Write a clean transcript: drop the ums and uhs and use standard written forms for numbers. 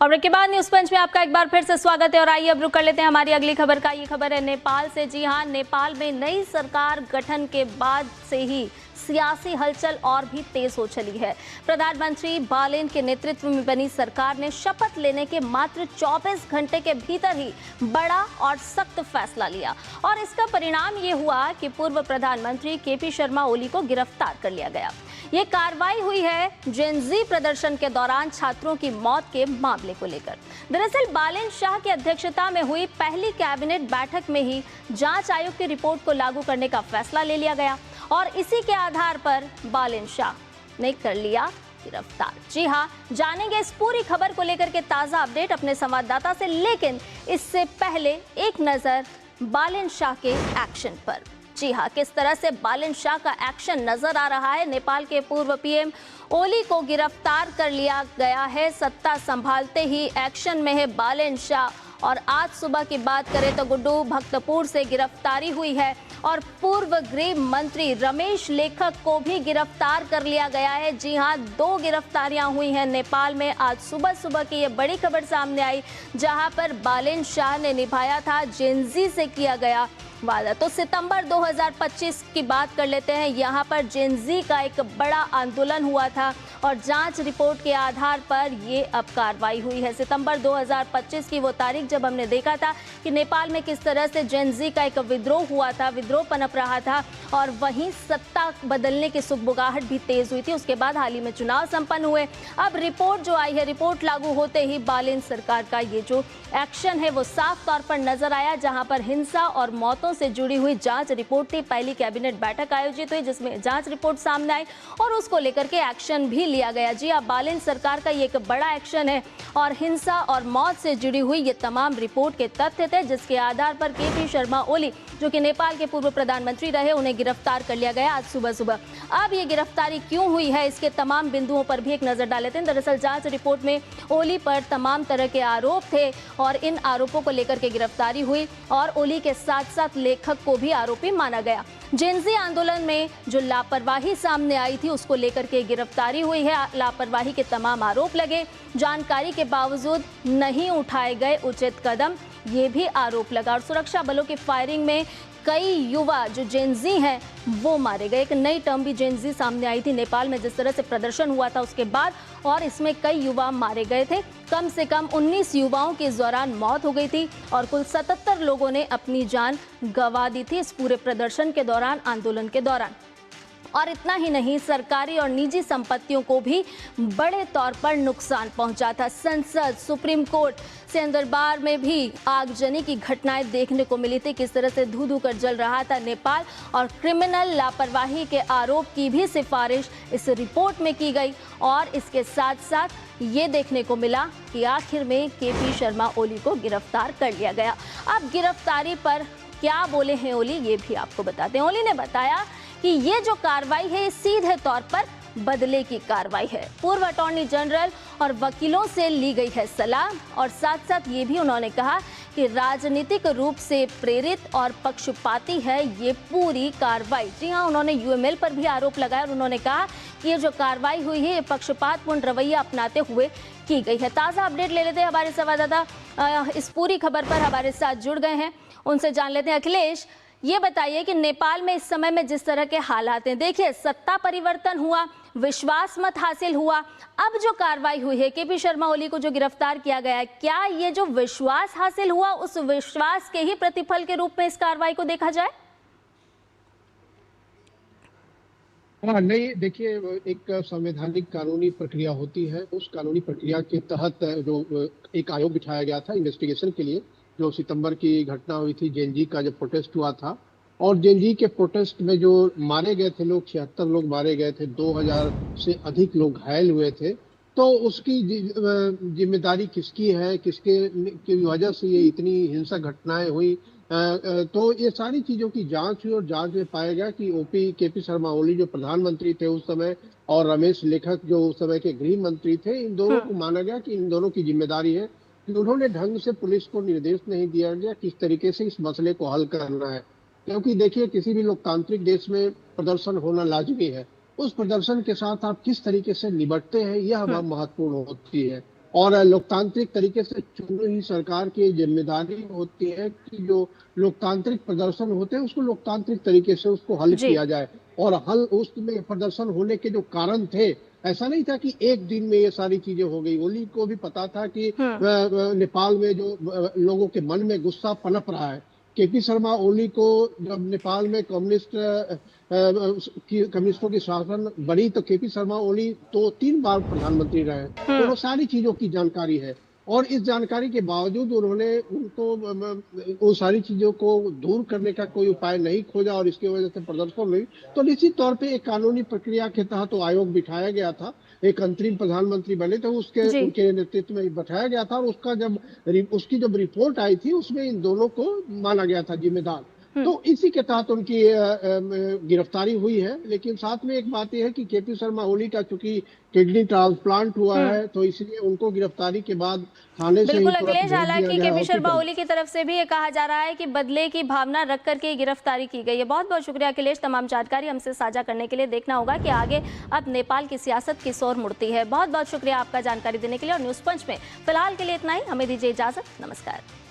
खबर के बाद न्यूज पंच में आपका एक बार फिर से स्वागत है और आइए अब रुक कर लेते हैं हमारी अगली खबर का। ये खबर है नेपाल से। जी हां, नेपाल में नई सरकार गठन के बाद से ही सियासी हलचल और भी तेज हो चली है। प्रधानमंत्री बालेन के नेतृत्व में बनी सरकार ने शपथ लेने के मात्र 24 घंटे के भीतर ही बड़ा और सख्त फैसला लिया और इसका परिणाम ये हुआ कि पूर्व प्रधानमंत्री केपी शर्मा ओली को गिरफ्तार कर लिया गया। ये कार्रवाई हुई है जेन ज़ी प्रदर्शन के दौरान छात्रों की मौत के मामले को लेकर। दरअसल बालेन शाह की अध्यक्षता में हुई पहली कैबिनेट बैठक में ही जांच आयोग की रिपोर्ट को लागू करने का फैसला ले लिया गया और इसी के आधार पर बालेन शाह ने कर लिया गिरफ्तार। जी हां, जानेंगे इस पूरी खबर को लेकर के ताजा अपडेट अपने संवाददाता से, लेकिन इससे पहले एक नजर बालेन शाह के एक्शन पर। जी हां, किस तरह से बालेन शाह का एक्शन नजर आ रहा है। नेपाल के पूर्व पीएम ओली को गिरफ्तार कर लिया गया है। सत्ता संभालते ही एक्शन में है बालेन शाह और आज सुबह की बात करें तो गुड्डू भक्तपुर से गिरफ्तारी हुई है और पूर्व गृह मंत्री रमेश लेखक को भी गिरफ्तार कर लिया गया है। जी हां, 2 गिरफ्तारियां हुई हैं नेपाल में। आज सुबह की ये बड़ी खबर सामने आई, जहां पर बालेन शाह ने निभाया था जेन ज़ी से किया गया वादा। तो सितंबर 2025 की बात कर लेते हैं। यहाँ पर जेन ज़ी का एक बड़ा आंदोलन हुआ था और जांच रिपोर्ट के आधार पर ये अब कार्रवाई हुई है। सितंबर 2025 की वो तारीख जब हमने देखा था कि नेपाल में किस तरह से जेन ज़ी का एक विद्रोह हुआ था, विद्रोह पनप रहा था और वहीं सत्ता बदलने की सुगबुगाहट भी तेज हुई थी। उसके बाद हाल ही में चुनाव संपन्न हुए। अब रिपोर्ट जो आई है, रिपोर्ट लागू होते ही बालेन सरकार का ये जो एक्शन है वो साफ तौर पर नजर आया, जहां पर हिंसा और मौतों से जुड़ी हुई जांच रिपोर्ट थी। पहली कैबिनेट बैठक आयोजित हुई जिसमें जांच रिपोर्ट सामने आई और उसको लेकर के एक्शन भी लिया गया। जी अब बालेन सरकार का ये एक बड़ा एक्शन है और हिंसा और मौत से जुड़ी हुई ये तमाम रिपोर्ट के तथ्य थे, जिसके आधार पर केपी शर्मा ओली, जो कि नेपाल के पूर्व प्रधानमंत्री रहे, उन्हें गिरफ्तार कर लिया गया आज सुबह। अब ये गिरफ्तारी क्यों हुई है, इसके तमाम बिंदुओं पर भी एक नजर डाल लेते हैं। दरअसल जांच रिपोर्ट में ओली पर तमाम तरह के आरोप थे और इन आरोपों को लेकर के गिरफ्तारी हुई और ओली के साथ साथ लेखक को भी आरोपी माना गया। जेन ज़ी आंदोलन में जो लापरवाही सामने आई थी उसको लेकर के गिरफ्तारी हुई है। लापरवाही के तमाम आरोप लगे, जानकारी के बावजूद नहीं उठाए गए उचित कदम, ये भी आरोप लगा और सुरक्षा बलों की फायरिंग में कई युवा जो जेन ज़ी हैं वो मारे गए। एक नई टर्म भी जेन ज़ी सामने आई थी नेपाल में, जिस तरह से प्रदर्शन हुआ था उसके बाद, और इसमें कई युवा मारे गए थे। कम से कम 19 युवाओं की इस दौरान मौत हो गई थी और कुल 77 लोगों ने अपनी जान गंवा दी थी इस पूरे प्रदर्शन के दौरान, आंदोलन के दौरान। और इतना ही नहीं, सरकारी और निजी संपत्तियों को भी बड़े तौर पर नुकसान पहुंचा था। संसद, सुप्रीम कोर्ट, सिंहदरबार में भी आगजनी की घटनाएं देखने को मिली थी। किस तरह से धू धू कर जल रहा था नेपाल और क्रिमिनल लापरवाही के आरोप की भी सिफारिश इस रिपोर्ट में की गई और इसके साथ साथ ये देखने को मिला कि आखिर में केपी शर्मा ओली को गिरफ्तार कर लिया गया। अब गिरफ्तारी पर क्या बोले हैं ओली, ये भी आपको बताते हैं। ओली ने बताया कि ये जो कार्रवाई है सीधे तौर पर बदले की कार्रवाई है। पूर्व अटॉर्नी जनरल और वकीलों से ली गई है सलाह और साथ साथ ये भी उन्होंने कहा कि राजनीतिक रूप से प्रेरित और पक्षपाती है ये पूरी कार्रवाई। जी हाँ, उन्होंने यूएमएल पर भी आरोप लगाया और उन्होंने कहा कि ये जो कार्रवाई हुई है ये पक्षपातपूर्ण रवैया अपनाते हुए की गई है। ताज़ा अपडेट ले लेते हैं, हमारे संवाददाता इस पूरी खबर पर हमारे साथ जुड़ गए हैं, उनसे जान लेते हैं। अखिलेश, ये बताइए कि नेपाल में इस समय में जिस तरह के हालात हैं, देखिए सत्ता परिवर्तन हुआ, विश्वास मत हासिल हुआ, अब जो कार्रवाई हुई है, केपी शर्मा ओली को जो गिरफ्तार किया गया है, क्या ये जो विश्वास हासिल हुआ उस विश्वास के ही प्रतिफल के रूप में इस कार्रवाई को देखा जाए? हाँ, नहीं, देखिए एक संवैधानिक कानूनी प्रक्रिया होती है। उस कानूनी प्रक्रिया के तहत जो एक आयोग बिठाया गया था इन्वेस्टिगेशन के लिए, जो सितंबर की घटना हुई थी, जेन ज़ी का जब प्रोटेस्ट हुआ था और जेन ज़ी के प्रोटेस्ट में जो मारे गए थे लोग, 76 लोग मारे गए थे, 2000 से अधिक लोग घायल हुए थे। तो उसकी जिम्मेदारी किसकी है, किसके की वजह से ये इतनी हिंसक घटनाएं हुई, तो ये सारी चीजों की जांच हुई और जांच में पाया गया कि केपी शर्मा ओली जो प्रधानमंत्री थे उस समय और रमेश लेखक जो उस समय के गृह मंत्री थे, इन दोनों को माना गया कि इन दोनों की जिम्मेदारी है कि उन्होंने ढंग से पुलिस को निर्देश नहीं दिया गया किस तरीके से इस मसले को हल करना है। क्योंकि देखिए, किसी भी लोकतांत्रिक देश में प्रदर्शन होना लाजमी है, उस प्रदर्शन के साथ आप किस तरीके से निपटते हैं यह महत्वपूर्ण होती है। और लोकतांत्रिक तरीके से चुनी हुई सरकार की जिम्मेदारी होती है कि जो लोकतांत्रिक प्रदर्शन होते हैं उसको लोकतांत्रिक तरीके से उसको हल जी। किया जाए। और हल उसमें प्रदर्शन होने के जो कारण थे, ऐसा नहीं था कि एक दिन में ये सारी चीजें हो गई। ओली को भी पता था कि नेपाल में जो लोगों के मन में गुस्सा पनप रहा है। केपी शर्मा ओली को जब नेपाल में कम्युनिस्टों की शासन बनी तो केपी शर्मा ओली तो 3 बार प्रधानमंत्री रहे, तो उन्हें सारी चीजों की जानकारी है। और इस जानकारी के बावजूद उन्होंने उनको उन सारी चीजों को दूर करने का कोई उपाय नहीं खोजा और इसकी वजह से प्रदर्शन हुई। तो निश्चित तौर पे एक कानूनी प्रक्रिया के तहत तो आयोग बिठाया गया था। एक अंतरिम प्रधानमंत्री बने थे, जी। उनके नेतृत्व में बैठाया गया था। और उसकी जब रिपोर्ट आई थी उसमें इन दोनों को माना गया था जिम्मेदार। तो इसी के तहत उनकी गिरफ्तारी हुई है। लेकिन साथ में एक बात यह है कि केपी शर्मा ओली का चूंकि किडनी ट्रांसप्लांट हुआ है, तो इसलिए उनको गिरफ्तारी के बाद थाने से ही बिल्कुल तुरंत अखिलेश, भेज दिया हालांकि गया केपी शर्मा हॉस्पिटल। ओली की तरफ से भी ये कहा जा रहा है कि बदले की भावना रख करके गिरफ्तारी की गई है। बहुत बहुत शुक्रिया अखिलेश, तमाम जानकारी हमसे साझा करने के लिए। देखना होगा कि आगे अब नेपाल की सियासत किस ओर मुड़ती है। बहुत बहुत शुक्रिया आपका जानकारी देने के लिए। और न्यूज़ पंच में फिलहाल के लिए इतना ही, हमें दीजिए इजाजत, नमस्कार।